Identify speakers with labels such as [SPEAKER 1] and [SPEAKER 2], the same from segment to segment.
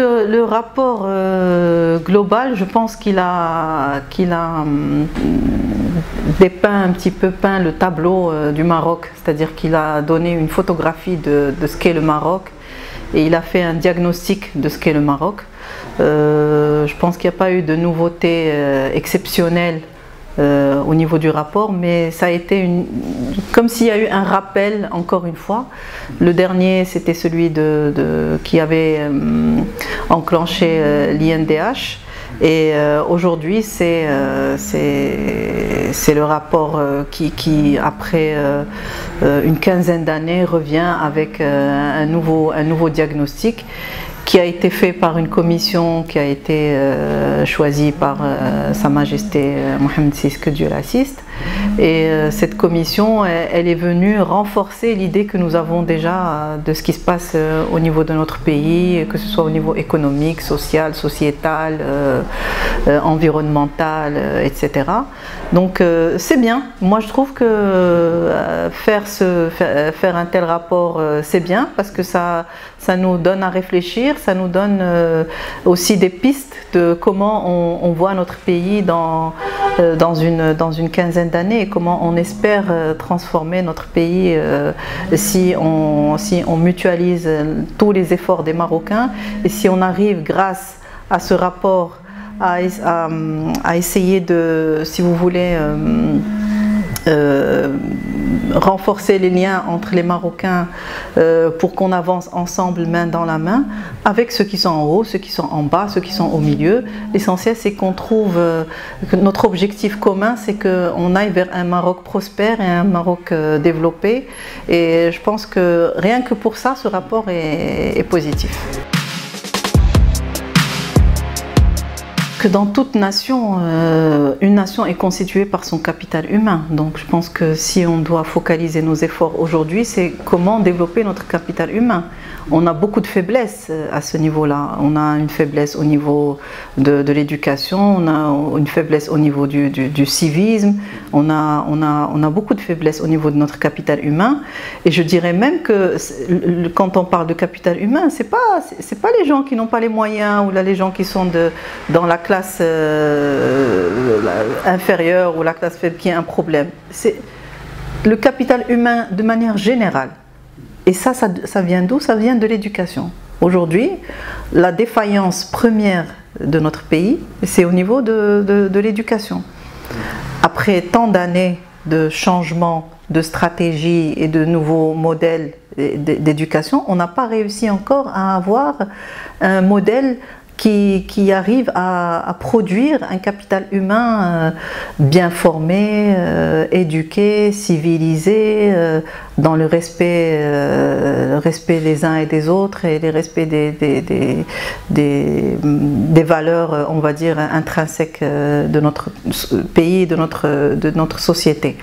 [SPEAKER 1] le rapport global, je pense qu'il a dépeint un petit peu le tableau du Maroc, c'est-à-dire qu'il a donné une photographie de ce qu'est le Maroc et il a fait un diagnostic de ce qu'est le Maroc. Je pense qu'il n'y a pas eu de nouveautés exceptionnelles au niveau du rapport, mais ça a été comme s'il y a eu un rappel encore une fois. Le dernier, c'était celui qui avait enclenché l'INDH, et aujourd'hui c'est le rapport qui après une quinzaine d'années revient avec un nouveau diagnostic qui a été fait par une commission qui a été choisie par Sa Majesté Mohamed VI, que Dieu l'assiste. Et cette commission, elle est venue renforcer l'idée que nous avons déjà de ce qui se passe au niveau de notre pays, que ce soit au niveau économique, social, sociétal, environnemental, etc. Donc c'est bien. Moi je trouve que faire un tel rapport, c'est bien, parce que ça nous donne à réfléchir, ça nous donne aussi des pistes de comment on voit notre pays dans une quinzaine d'années, et comment on espère transformer notre pays si on mutualise tous les efforts des Marocains, et si on arrive grâce à ce rapport à essayer de, si vous voulez, renforcer les liens entre les Marocains pour qu'on avance ensemble main dans la main, avec ceux qui sont en haut, ceux qui sont en bas, ceux qui sont au milieu. L'essentiel, c'est qu'on trouve que notre objectif commun, c'est qu'on aille vers un Maroc prospère et un Maroc développé, et je pense que rien que pour ça, ce rapport est positif. Que dans toute nation, une nation est constituée par son capital humain. Donc je pense que si on doit focaliser nos efforts aujourd'hui, c'est comment développer notre capital humain. On a beaucoup de faiblesses à ce niveau-là. On a une faiblesse au niveau de l'éducation, on a une faiblesse au niveau du civisme, on a beaucoup de faiblesses au niveau de notre capital humain. Et je dirais même que quand on parle de capital humain, c'est pas les gens qui n'ont pas les moyens, ou là les gens qui sont dans la classe inférieure ou la classe faible qui a un problème. C'est le capital humain de manière générale. Et ça vient d'où? Ça vient de l'éducation. Aujourd'hui, la défaillance première de notre pays, c'est au niveau de l'éducation. Après tant d'années de changements, de stratégies et de nouveaux modèles d'éducation, on n'a pas réussi encore à avoir un modèle qui arrive à produire un capital humain bien formé, éduqué, civilisé, dans le respect des uns et des autres, et le respect des valeurs, on va dire, intrinsèques de notre pays, de notre société.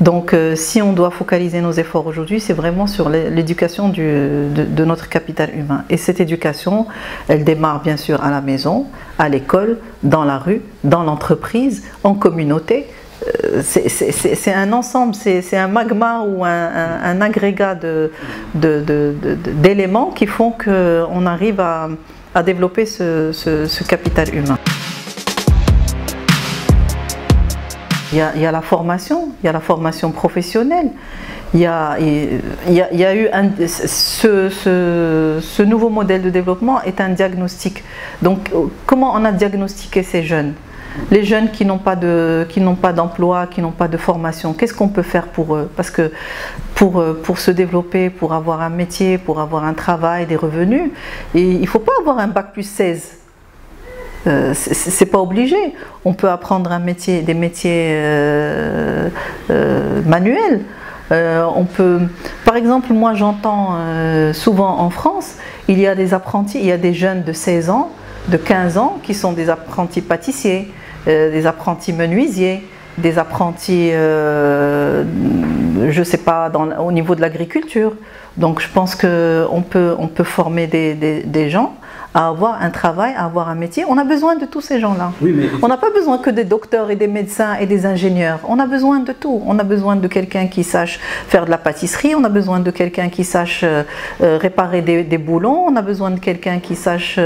[SPEAKER 1] Donc si on doit focaliser nos efforts aujourd'hui, c'est vraiment sur l'éducation de notre capital humain. Et cette éducation, elle démarre bien sûr à la maison, à l'école, dans la rue, dans l'entreprise, en communauté. C'est un ensemble, c'est un magma ou un agrégat d'éléments qui font qu'on arrive à développer ce capital humain. Il y a la formation professionnelle. Il y a eu ce nouveau modèle de développement est un diagnostic. Donc comment on a diagnostiqué ces jeunes? Les jeunes qui n'ont pas d'emploi, qui n'ont pas de formation, qu'est-ce qu'on peut faire pour eux? Parce que pour se développer, pour avoir un métier, pour avoir un travail, des revenus, il ne faut pas avoir un bac plus 16. C'est pas obligé. On peut apprendre des métiers manuels. Par exemple, moi j'entends souvent en France, il y a des apprentis, il y a des jeunes de 16 ans, de 15 ans qui sont des apprentis pâtissiers, des apprentis menuisiers, des apprentis, je ne sais pas, au niveau de l'agriculture. Donc je pense qu'on peut former des gens à avoir un travail, à avoir un métier. On a besoin de tous ces gens-là.
[SPEAKER 2] Oui, mais...
[SPEAKER 1] On n'a pas besoin que des docteurs et des médecins et des ingénieurs. On a besoin de tout. On a besoin de quelqu'un qui sache faire de la pâtisserie, on a besoin de quelqu'un qui sache réparer des boulons, on a besoin de quelqu'un qui sache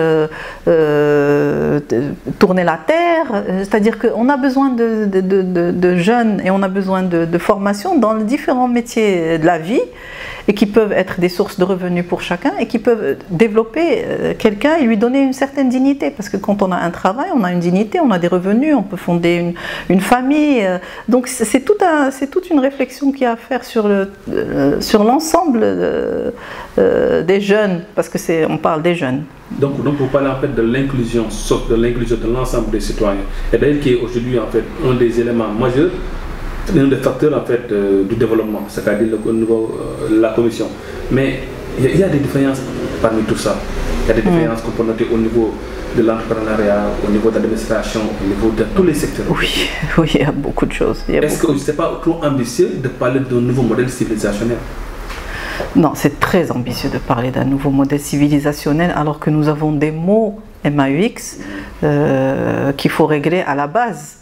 [SPEAKER 1] tourner la terre. C'est-à-dire qu'on a besoin de jeunes et on a besoin de formation dans les différents métiers de la vie et qui peuvent être des sources de revenus pour chacun et qui peuvent développer quelqu'un et lui donner une certaine dignité. Parce que quand on a un travail, on a une dignité, on a des revenus, on peut fonder une famille. Donc c'est toute une réflexion qu'il y a à faire sur l'ensemble des jeunes, parce que on parle des jeunes.
[SPEAKER 2] Donc vous parlez en fait de l'inclusion de l'ensemble des citoyens. Et d'ailleurs qui est aujourd'hui en fait un des éléments majeurs, un des facteurs en fait du développement, c'est-à-dire au niveau de la commission. Mais il y a des différences parmi tout ça. Il y a des différences qu'on peut noter au niveau de l'entrepreneuriat, au niveau de l'administration, au niveau de tous les secteurs.
[SPEAKER 1] Oui, il y a beaucoup de choses.
[SPEAKER 2] Est-ce que ce n'est pas trop ambitieux de parler d'un nouveau modèle civilisationnel?
[SPEAKER 1] Non, c'est très ambitieux de parler d'un nouveau modèle civilisationnel alors que nous avons des mots MAUX qu'il faut régler à la base.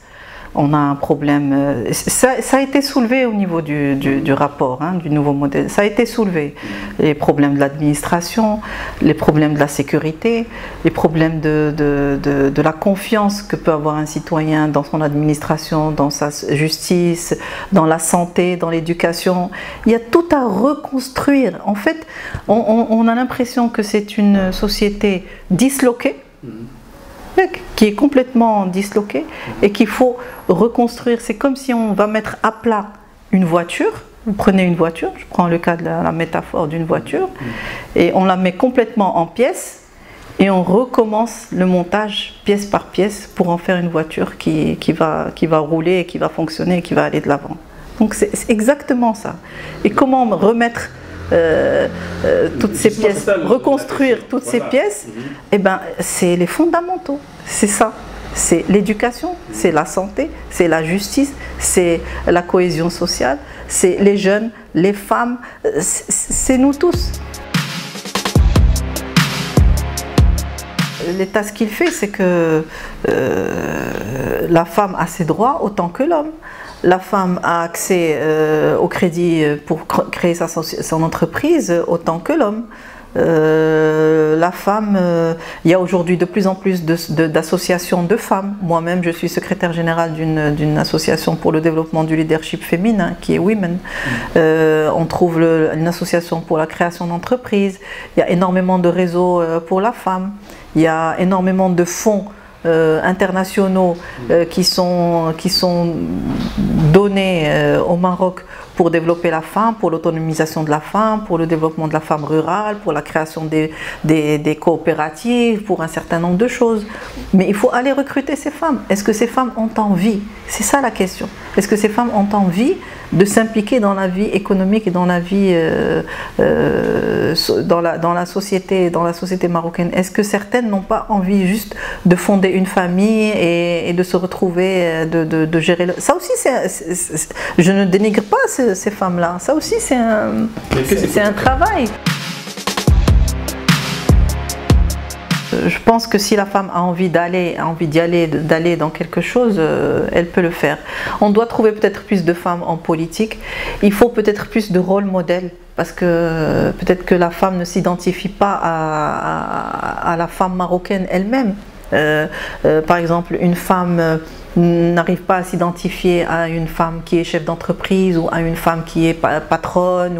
[SPEAKER 1] On a un problème, ça a été soulevé au niveau du rapport, hein, du nouveau modèle, ça a été soulevé. Les problèmes de l'administration, les problèmes de la sécurité, les problèmes de la confiance que peut avoir un citoyen dans son administration, dans sa justice, dans la santé, dans l'éducation. Il y a tout à reconstruire. En fait, on a l'impression que c'est une société disloquée, qui est complètement disloqué et qu'il faut reconstruire. C'est comme si on va mettre à plat une voiture. Vous prenez une voiture, je prends le cas de la métaphore d'une voiture, et on la met complètement en pièces et on recommence le montage pièce par pièce pour en faire une voiture qui va rouler, et qui va fonctionner et qui va aller de l'avant. Donc c'est exactement ça. Et comment remettre toutes ces pièces, reconstruire toutes ces pièces, eh ben, c'est les fondamentaux, c'est ça. C'est l'éducation, c'est la santé, c'est la justice, c'est la cohésion sociale, c'est les jeunes, les femmes, c'est nous tous. L'État, ce qu'il fait, c'est que la femme a ses droits autant que l'homme. La femme a accès au crédit pour créer son entreprise autant que l'homme. La femme, il y a aujourd'hui de plus en plus d'associations de femmes. Moi-même, je suis secrétaire générale d'une association pour le développement du leadership féminin qui est Women. On trouve une association pour la création d'entreprises. Il y a énormément de réseaux pour la femme. Il y a énormément de fonds internationaux qui sont donnés au Maroc pour développer la femme, pour l'autonomisation de la femme, pour le développement de la femme rurale, pour la création des coopératives, pour un certain nombre de choses. Mais il faut aller recruter ces femmes. Est-ce que ces femmes ont envie? C'est ça la question. Est-ce que ces femmes ont envie de s'impliquer dans la vie économique et dans la vie dans la société marocaine? Est-ce que certaines n'ont pas envie juste de fonder une famille et de se retrouver, de gérer ça aussi, je ne dénigre pas ces femmes-là. Ça aussi, c'est un travail. Je pense que si la femme a envie d'aller dans quelque chose, elle peut le faire. On doit trouver peut-être plus de femmes en politique. Il faut peut-être plus de rôle modèle, parce que peut-être que la femme ne s'identifie pas à la femme marocaine elle-même. Par exemple, une femme n'arrive pas à s'identifier à une femme qui est chef d'entreprise ou à une femme qui est patronne.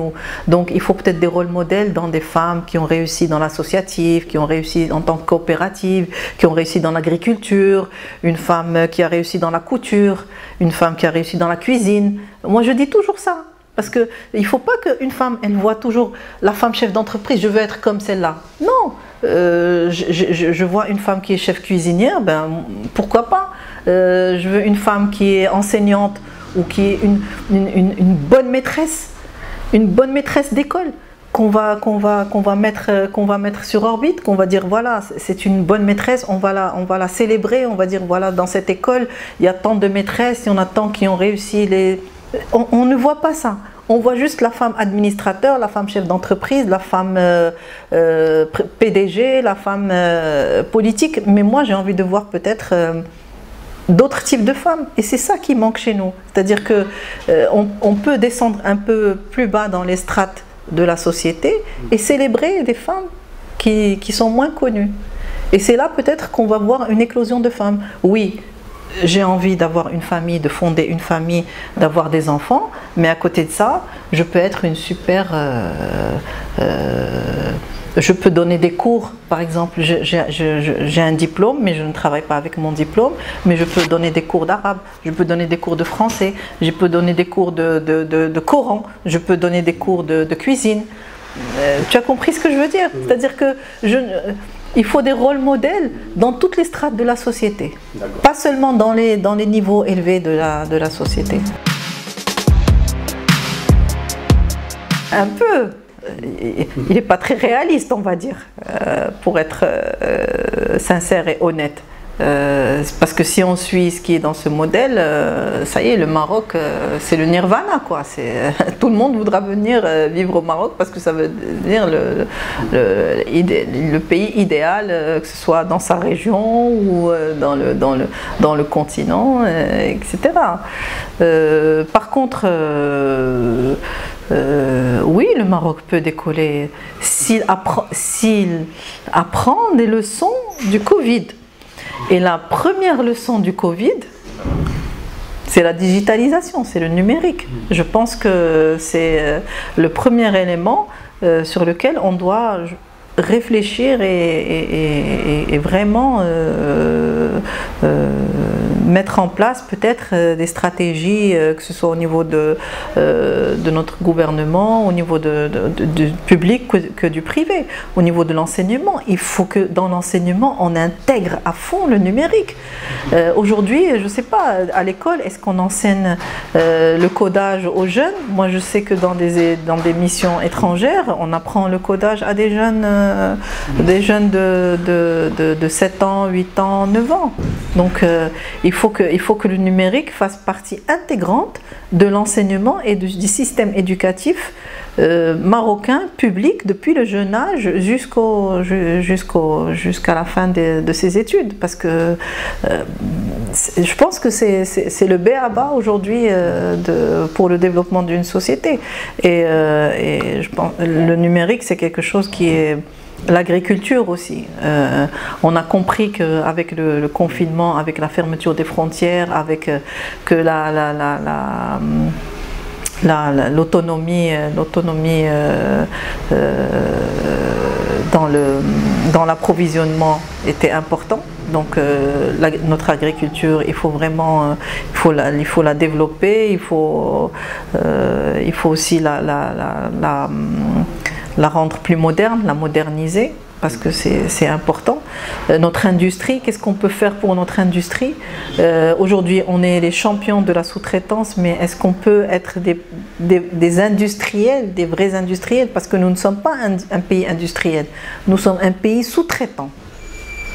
[SPEAKER 1] Donc il faut peut-être des rôles modèles dans des femmes qui ont réussi dans l'associatif, qui ont réussi en tant que coopérative, qui ont réussi dans l'agriculture, une femme qui a réussi dans la couture, une femme qui a réussi dans la cuisine. Moi je dis toujours ça. Parce qu'il ne faut pas qu'une femme, elle voit toujours la femme chef d'entreprise, je veux être comme celle-là. Non, je vois une femme qui est chef cuisinière, ben pourquoi pas. Je veux une femme qui est enseignante ou qui est une bonne maîtresse d'école qu'on va mettre sur orbite, qu'on va dire voilà, c'est une bonne maîtresse, on va la célébrer, on va dire voilà, dans cette école il y a tant de maîtresses, il y en a tant qui ont réussi on ne voit pas ça. on voit juste la femme administrateur, la femme chef d'entreprise, la femme PDG, la femme politique. Mais moi, j'ai envie de voir peut-être d'autres types de femmes. Et c'est ça qui manque chez nous. C'est-à-dire que on peut descendre un peu plus bas dans les strates de la société et célébrer des femmes qui sont moins connues. Et c'est là peut-être qu'on va voir une éclosion de femmes. Oui, j'ai envie d'avoir une famille, de fonder une famille, d'avoir des enfants, mais à côté de ça, je peux être une super... je peux donner des cours, par exemple, j'ai un diplôme, mais je ne travaille pas avec mon diplôme, mais je peux donner des cours d'arabe, je peux donner des cours de français, je peux donner des cours de Coran, je peux donner des cours de cuisine. Tu as compris ce que je veux dire? C'est-à-dire que il faut des rôles modèles dans toutes les strates de la société, pas seulement dans les niveaux élevés de la société. Un peu. Il n'est pas très réaliste, on va dire, pour être sincère et honnête. Parce que si on suit ce qui est dans ce modèle, ça y est, le Maroc, c'est le nirvana, quoi. Tout le monde voudra venir vivre au Maroc parce que ça veut dire le pays idéal, que ce soit dans sa région ou dans le continent, etc. Par contre, oui, le Maroc peut décoller s'il apprend des leçons du Covid. Et la première leçon du Covid, c'est la digitalisation, c'est le numérique. Je pense que c'est le premier élément sur lequel on doit réfléchir et vraiment mettre en place peut-être des stratégies, que ce soit au niveau de notre gouvernement, au niveau du public que du privé, au niveau de l'enseignement. Il faut que dans l'enseignement, on intègre à fond le numérique. Aujourd'hui, je ne sais pas, à l'école, est-ce qu'on enseigne le codage aux jeunes? Moi, je sais que dans des missions étrangères, on apprend le codage à des jeunes de 7 ans, 8 ans, 9 ans. Donc il faut que le numérique fasse partie intégrante de l'enseignement et du système éducatif marocain public depuis le jeune âge jusqu'à la fin de ses études. Parce que je pense que c'est le b.a.-ba aujourd'hui pour le développement d'une société. Et je pense le numérique, c'est quelque chose qui est... L'agriculture aussi. On a compris qu'avec le confinement, avec la fermeture des frontières, avec que l'autonomie dans l'approvisionnement était important. Donc notre agriculture, il faut vraiment, il faut la développer, il faut aussi la rendre plus moderne, la moderniser, parce que c'est important. Notre industrie, qu'est-ce qu'on peut faire pour notre industrie? Aujourd'hui, on est les champions de la sous-traitance, mais est-ce qu'on peut être des industriels, des vrais industriels? Parce que nous ne sommes pas un pays industriel, nous sommes un pays sous-traitant.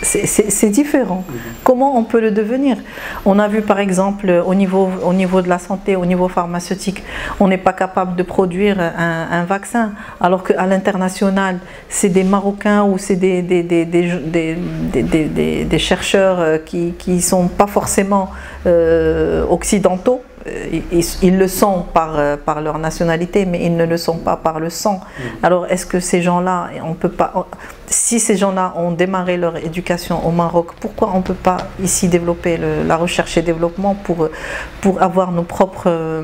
[SPEAKER 1] C'est différent. Comment on peut le devenir? On a vu par exemple au niveau de la santé, au niveau pharmaceutique, on n'est pas capable de produire un vaccin, alors qu'à l'international, c'est des Marocains ou c'est des chercheurs qui ne sont pas forcément occidentaux. Ils le sont par leur nationalité, mais ils ne le sont pas par le sang. Alors est-ce que ces gens-là, on peut pas, si ces gens-là ont démarré leur éducation au Maroc, pourquoi on ne peut pas ici développer la recherche et développement pour avoir nos propres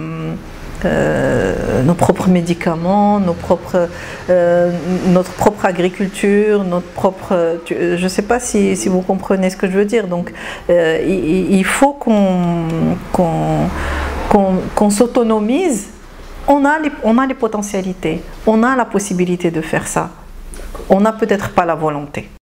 [SPEAKER 1] médicaments, notre propre agriculture, je ne sais pas si vous comprenez ce que je veux dire. Donc il faut qu'on s'autonomise. On a les potentialités, on a la possibilité de faire ça. On n'a peut-être pas la volonté.